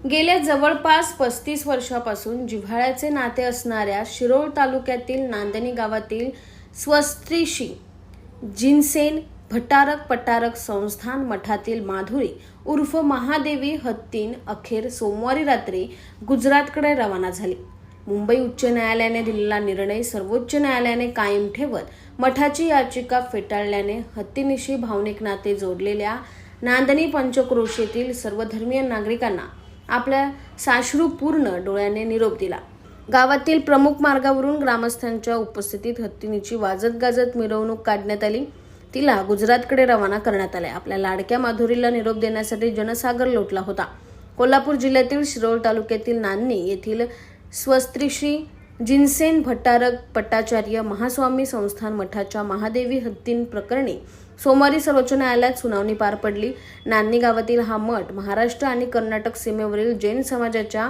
गेल्या जवळपास 35 वर्षापासून जिव्हाळ्याचे नाते असणाऱ्या शिरोळ तालुक्यातील नांदणी गावातील स्वस्त्रीशी जिनसेन भट्टारक पट्टारक संस्थान मठातील माधुरी उर्फ महादेवी हत्तीन अखेर सोमवारी रात्री गुजरातकडे रवाना झाली. मुंबई उच्च न्यायालयाने दिलेला निर्णय सर्वोच्च न्यायालयाने कायम ठेवत मठाची याचिका फेटाळल्याने हत्तीनीशी भावनिक नाते जोडलेल्या नांदणी पंचक्रोशीतील सर्वधर्मीय नागरिकांना आपल्या साश्रूपूर्ण डोळ्याने निरोप दिला. गावातील प्रमुख मार्गावरून ग्रामस्थांच्या उपस्थितीत हत्तीनीची वाजत गाजत मिरवणूक काढण्यात आली. तिला गुजरातकडे रवाना करण्यात आले. आपल्या लाडक्या माधुरीला निरोप देण्यासाठी जनसागर लोटला होता. कोल्हापूर जिल्ह्यातील शिरोळ तालुक्यातील नांदणी येथील स्वस्त्रीश्री जिनसेन भट्टारक पट्टाचार्य महास्वामी संस्थान मठाच्या महादेवी हत्तीन प्रकरणी सोमवारी सर्वोच्च न्यायालयात सुनावणी पार पडली. नांदणी गावातील हा मठ महाराष्ट्र आणि कर्नाटक सीमेवरील जैन समाजाच्या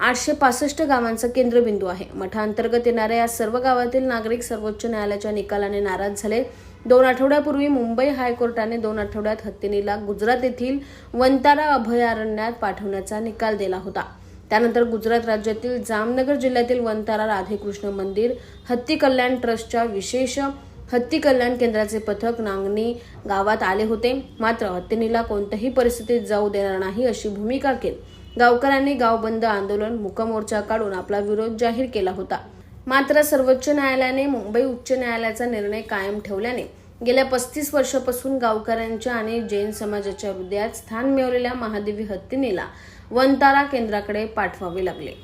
865 गावांचा केंद्रबिंदू आहे. मठाअंतर्गत येणाऱ्या या सर्व गावातील नागरिक सर्वोच्च न्यायालयाच्या निकालाने नाराज झाले. 2 आठवड्यापूर्वी मुंबई हायकोर्टाने 2 आठवड्यात हत्तीनीला गुजरात येथील वंतारा अभयारण्यात पाठवण्याचा निकाल दिला होता. त्यानंतर गुजरात राज्यातील जामनगर जिल्ह्यातील वंतारा राधेकृष्ण मंदिर हत्ती कल्याण ट्रस्टच्या विशेष हत्ती कल्याण केंद्राचे पथक नांदणी गावात आले होते. मात्र हत्तीनीला कोणत्याही परिस्थितीत जाऊ देणार नाही अशी भूमिका घेत गावकऱ्यांनी गाव बंद आंदोलन मूकमोर्चा काढून आपला विरोध जाहीर केला होता. मात्र सर्वोच्च न्यायालयाने मुंबई उच्च न्यायालयाचा निर्णय कायम ठेवल्याने गेल्या 35 वर्षापासून गावकऱ्यांच्या आणि जैन समाजाच्या हृदयात स्थान मिळवलेल्या महादेवी हत्तीनीला वंतारा केंद्राकडे पाठवावे लागले.